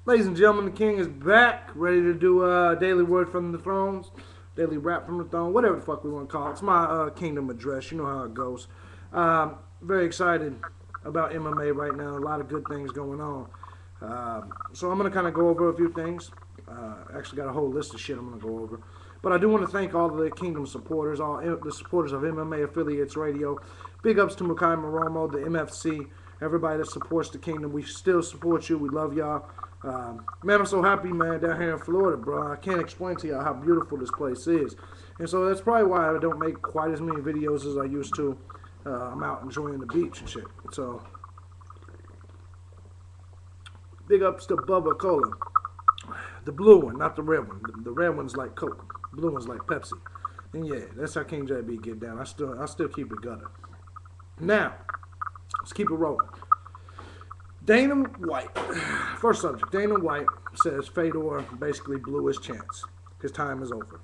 Ladies and gentlemen, the King is back, ready to do Daily Word from the Thrones, Daily Rap from the Throne, whatever the fuck we want to call it. It's my Kingdom address. You know how it goes. Very excited about MMA right now. A lot of good things going on. So I'm going to kind of go over a few things. Actually got a whole list of shit I'm going to go over. But I do want to thank all the Kingdom supporters, all the supporters of MMA Affiliates Radio. Big ups to Makai Moromo, the MFC, everybody that supports the Kingdom. We still support you. We love y'all. Man, I'm so happy, man, down here in Florida, bro. I can't explain to y'all how beautiful this place is. And so that's probably why I don't make quite as many videos as I used to. I'm out enjoying the beach and shit. So, big ups to Bubba Cola. The blue one, not the red one. The red one's like Coke. The blue one's like Pepsi. And yeah, that's how King JB get down. I still keep it gutter. Now, let's keep it rolling. Dana White, first subject. Dana White says Fedor basically blew his chance. His time is over.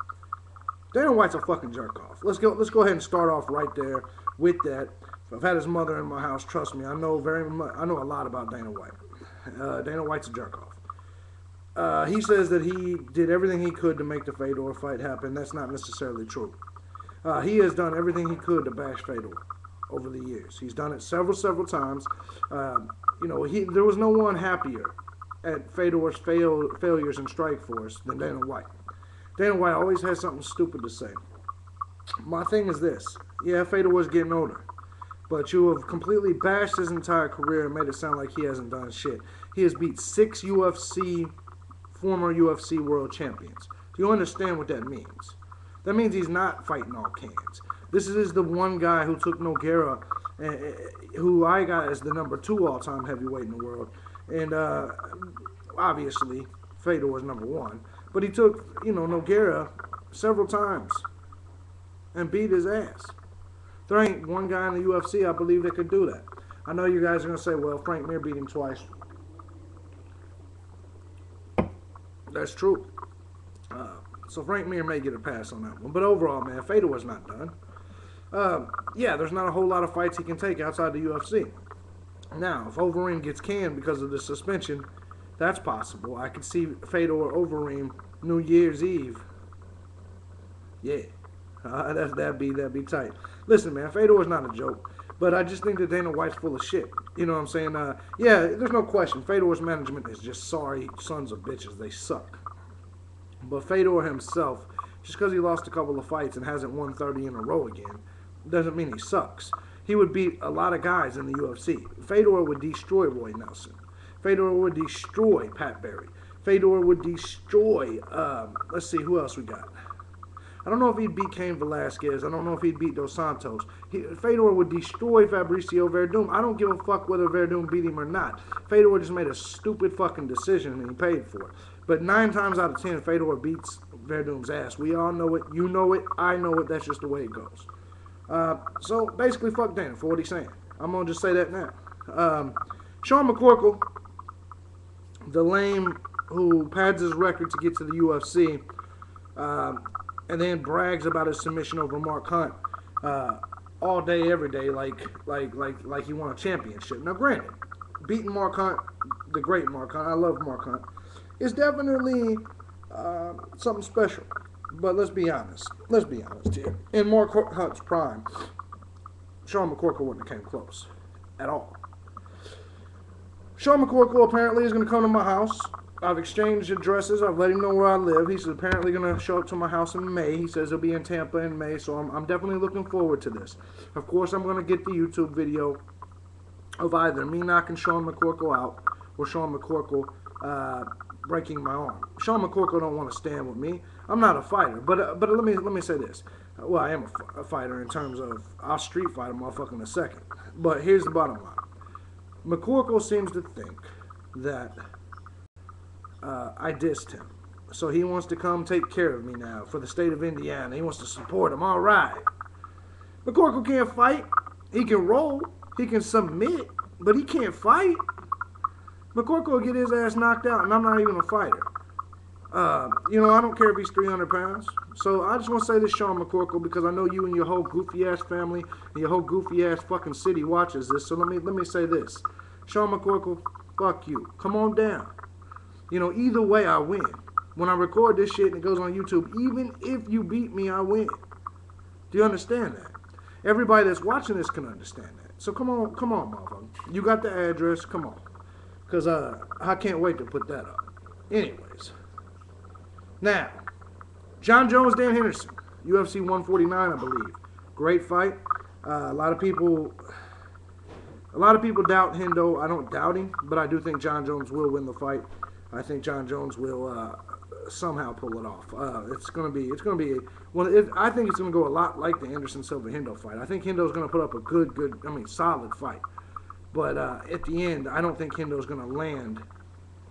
Dana White's a fucking jerk off. Let's go ahead and start off right there with that. I've had his mother in my house. Trust me, I know very much. I know a lot about Dana White. Dana White's a jerk off. He says that he did everything he could to make the Fedor fight happen. That's not necessarily true. He has done everything he could to bash Fedor over the years. He's done it several times. You know, there was no one happier at Fedor's failures in Strikeforce than Dana White. Dana White always has something stupid to say. My thing is this. Yeah, Fedor was getting older. But you have completely bashed his entire career and made it sound like he hasn't done shit. He has beat 6 former UFC world champions. Do you understand what that means? That means he's not fighting all cans. This is the one guy who took Nogueira, who I got as the #2 all-time heavyweight in the world. And obviously, Fedor was #1. But he took, Nogueira several times and beat his ass. There ain't one guy in the UFC, I believe, that could do that. I know you guys are going to say, well, Frank Mir beat him twice. That's true. So Frank Mir may get a pass on that one. But overall, man, Fedor was not done. Yeah, there's not a whole lot of fights he can take outside the UFC. Now, if Overeem gets canned because of the suspension, that's possible. I could see Fedor Overeem New Year's Eve. Yeah, that'd be tight. Listen, man, Fedor is not a joke, but I just think that Dana White's full of shit. You know what I'm saying? Yeah, there's no question. Fedor's management is just sorry sons of bitches. They suck. But Fedor himself, just because he lost a couple of fights and hasn't won 30 in a row again, doesn't mean he sucks. He would beat a lot of guys in the UFC. Fedor would destroy Roy Nelson. Fedor would destroy Pat Barry. Fedor would destroy, let's see, who else we got? I don't know if he'd beat Cain Velasquez. I don't know if he'd beat Dos Santos. Fedor would destroy Fabricio Verdum. I don't give a fuck whether Verdum beat him or not. Fedor just made a stupid fucking decision and he paid for it. But 9 times out of 10, Fedor beats Verdum's ass. We all know it. You know it. I know it. That's just the way it goes. So basically, fuck Dana for what he's saying. I'm going to just say that now. Sean McCorkle, the lame who pads his record to get to the UFC, and then brags about his submission over Mark Hunt all day, every day, like he won a championship. Now, granted, beating Mark Hunt, the great Mark Hunt, I love Mark Hunt, is definitely something special. But let's be honest. Let's be honest here. In Mark Hunt's prime, Sean McCorkle wouldn't have came close at all. Sean McCorkle apparently is going to come to my house. I've exchanged addresses. I've let him know where I live. He's apparently going to show up to my house in May. He says he'll be in Tampa in May, so I'm definitely looking forward to this. Of course, I'm going to get the YouTube video of either me knocking Sean McCorkle out or Sean McCorkle breaking my arm. Sean McCorkle don't want to stand with me. I'm not a fighter, but let me say this. Well, I am a fighter in terms of I'll street fight a motherfucker in a second. But here's the bottom line. McCorkle seems to think that I dissed him. So he wants to come take care of me now for the state of Indiana. He wants to support him. All right. McCorkle can't fight. He can roll. He can submit. But he can't fight. McCorkle will get his ass knocked out, and I'm not even a fighter. I don't care if he's 300 pounds. So I just want to say this, Sean McCorkle, because I know you and your whole goofy-ass family and your whole goofy-ass fucking city watches this. So let me say this. Sean McCorkle, fuck you. Come on down. You know, either way, I win. When I record this shit and it goes on YouTube, even if you beat me, I win. Do you understand that? Everybody that's watching this can understand that. So come on, motherfucker. You got the address, come on. Because I can't wait to put that up. Anyways. Now, John Jones, Dan Henderson. UFC 149, I believe. Great fight. A lot of people doubt Hendo. I don't doubt him, but I do think John Jones will win the fight. I think John Jones will somehow pull it off. It's gonna be I think it's gonna go a lot like the Anderson Silva Hendo fight. I think Hendo's gonna put up a solid fight. But at the end, I don't think Hendo's gonna land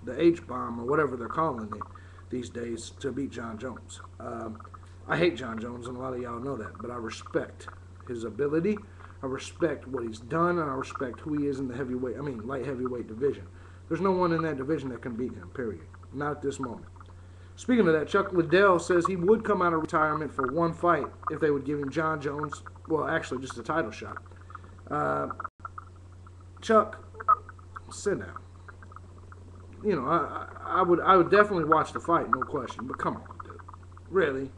the H-bomb or whatever they're calling it these days to beat John Jones. I hate John Jones, and a lot of y'all know that, but I respect his ability. I respect what he's done, and I respect who he is in the light heavyweight division. There's no one in that division that can beat him, period. Not at this moment. Speaking of that, Chuck Liddell says he would come out of retirement for one fight if they would give him John Jones, well, actually just a title shot. Chuck, sit down. You know, I would definitely watch the fight, no question, but come on, dude. Really?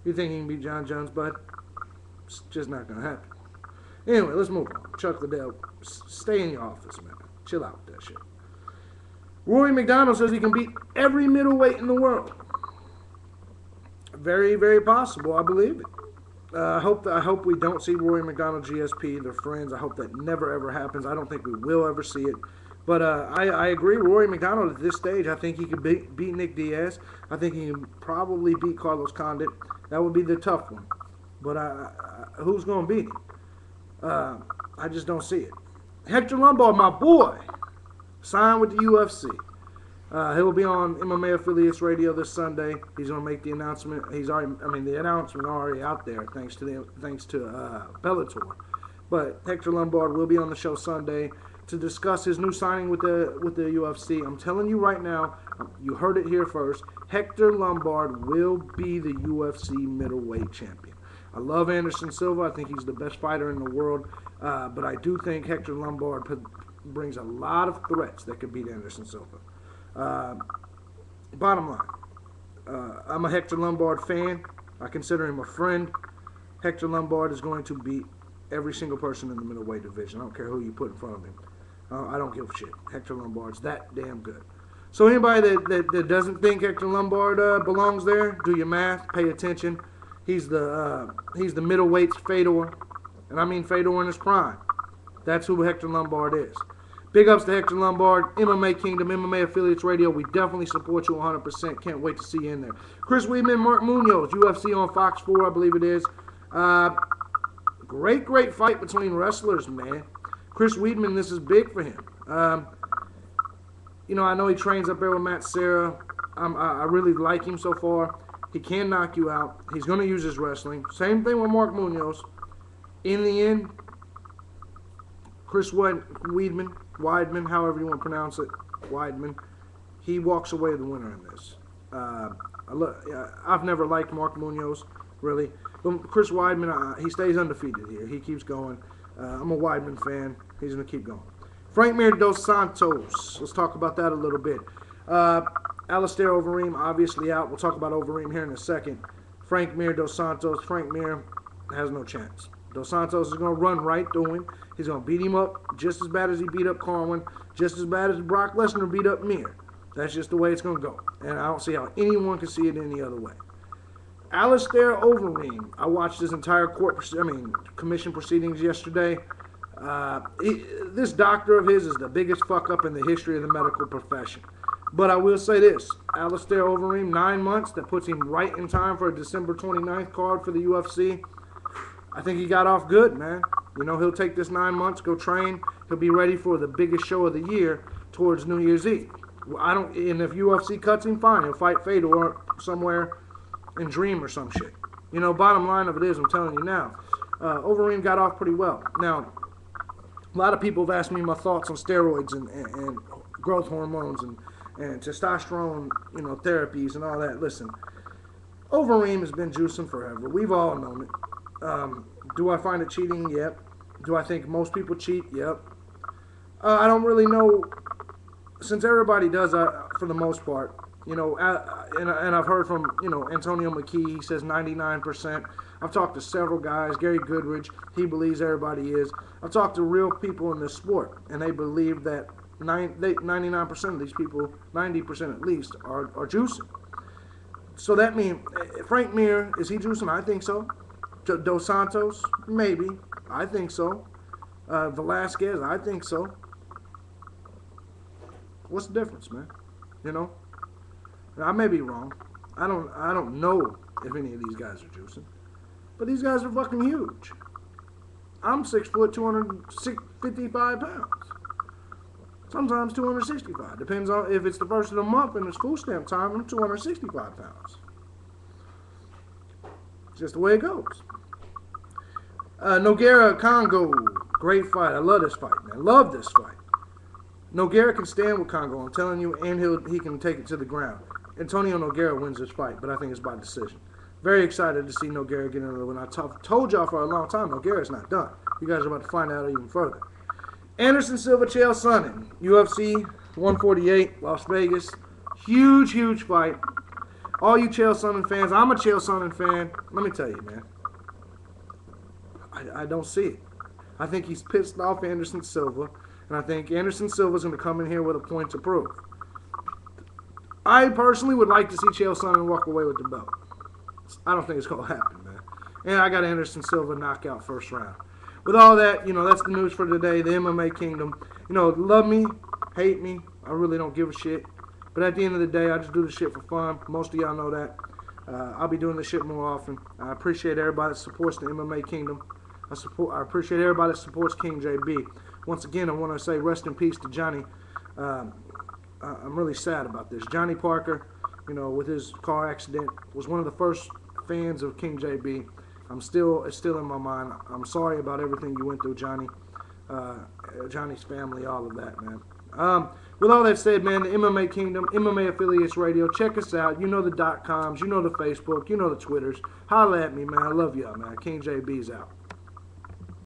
You think he can beat John Jones, bud? It's just not going to happen. Anyway, let's move on. Chuck Liddell, stay in your office, man. Chill out with that shit. Rory McDonald says he can beat every middleweight in the world. Very, very possible. I believe it. I hope we don't see Rory McDonald GSP. They're friends. I hope that never, ever happens. I don't think we will ever see it. But I agree. Rory McDonald at this stage, I think he could beat Nick Diaz. I think he can probably beat Carlos Condit. That would be the tough one. But who's going to beat him? I just don't see it. Hector Lombard, my boy, signed with the UFC. He'll be on MMA Affiliates Radio this Sunday. He's going to make the announcement. The announcement already out there thanks to Bellator. But Hector Lombard will be on the show Sunday to discuss his new signing with the UFC. I'm telling you right now, you heard it here first. Hector Lombard will be the UFC middleweight champion. I love Anderson Silva. I think he's the best fighter in the world. But I do think Hector Lombard brings a lot of threats that could beat Anderson Silva. Bottom line, I'm a Hector Lombard fan. I consider him a friend. Hector Lombard is going to beat every single person in the middleweight division. I don't care who you put in front of him. I don't give a shit. Hector Lombard's that damn good. So anybody that doesn't think Hector Lombard belongs there, do your math, pay attention. He's the middleweight's Fedor, and I mean Fedor in his prime. That's who Hector Lombard is. Big ups to Hector Lombard, MMAKingdom, MMA Affiliates Radio. We definitely support you 100%. Can't wait to see you in there. Chris Weidman, Mark Munoz, UFC on Fox 4, I believe it is. Great fight between wrestlers, man. Chris Weidman, this is big for him. I know he trains up there with Matt Serra. I really like him so far. He can knock you out. He's going to use his wrestling. Same thing with Mark Munoz. In the end, Chris Weidman, however you want to pronounce it, Weidman, he walks away the winner in this. I've never liked Mark Munoz, really. But Chris Weidman, he stays undefeated here. He keeps going. I'm a Weidman fan. He's going to keep going. Frank Mir dos Santos. Let's talk about that a little bit. Alistair Overeem, obviously out. We'll talk about Overeem here in a second. Frank Mir dos Santos. Frank Mir has no chance. Dos Santos is going to run right through him. He's going to beat him up just as bad as he beat up Carwin, just as bad as Brock Lesnar beat up Mir. That's just the way it's going to go. And I don't see how anyone can see it any other way. Alistair Overeem. I watched his entire commission proceedings yesterday. This doctor of his is the biggest fuck up in the history of the medical profession. But I will say this. Alistair Overeem, 9 months. That puts him right in time for a December 29th card for the UFC. I think he got off good, man. He'll take this 9 months, go train. He'll be ready for the biggest show of the year towards New Year's Eve. And if UFC cuts him, fine. He'll fight Fedor somewhere in Dream or some shit. Bottom line of it is, I'm telling you now, Overeem got off pretty well. Now, a lot of people have asked me my thoughts on steroids and growth hormones and testosterone, therapies and all that. Listen, Overeem has been juicing forever. We've all known it. Do I find it cheating? Yep. Do I think most people cheat? Yep. I don't really know since everybody does for the most part, you know, and I've heard from, you know, Antonio McKee, he says 99%. I've talked to several guys, Gary Goodridge, he believes everybody is. I've talked to real people in this sport, and they believe that 99% of these people, 90% at least, are juicing. So that means, Frank Mir, is he juicing? I think so. Dos Santos, maybe. I think so. Velasquez, I think so. What's the difference, man? You know? I may be wrong. I don't know if any of these guys are juicing. But these guys are fucking huge. I'm 6 foot, 255 pounds. Sometimes 265. Depends on if it's the first of the month and it's food stamp time, I'm 265 pounds. It's just the way it goes. Nogueira Congo. Great fight. I love this fight, man. Love this fight. Nogueira can stand with Congo, I'm telling you, and he can take it to the ground. Antonio Nogueira wins this fight, but I think it's by decision. Very excited to see Nogueira get into the win. I told y'all for a long time, Nogueira's not done. You guys are about to find out even further. Anderson Silva, Chael Sonnen, UFC 148, Las Vegas. Huge, huge fight. All you Chael Sonnen fans, I'm a Chael Sonnen fan. Let me tell you, man. I don't see it. I think he's pissed off Anderson Silva, and I think Anderson Silva's going to come in here with a point to prove. I personally would like to see Chael Sonnen walk away with the belt. I don't think it's going to happen, man. And I got Anderson Silva knockout first round. With all that, you know, that's the news for today, the MMA Kingdom. You know, love me, hate me, I really don't give a shit. But at the end of the day, I just do this shit for fun. Most of y'all know that. I'll be doing this shit more often. I appreciate everybody that supports the MMA Kingdom. I appreciate everybody that supports King JB. Once again, I want to say rest in peace to Johnny. I'm really sad about this. Johnny Parker, you know, with his car accident, was one of the first fans of King JB. It's still in my mind. I'm sorry about everything you went through, Johnny. Johnny's family, all of that, man. With all that said, man, the MMA Kingdom, MMA Affiliates Radio, check us out. You know the .coms, you know the Facebook, you know the Twitters. Holla at me, man. I love y'all, man. King JB's out.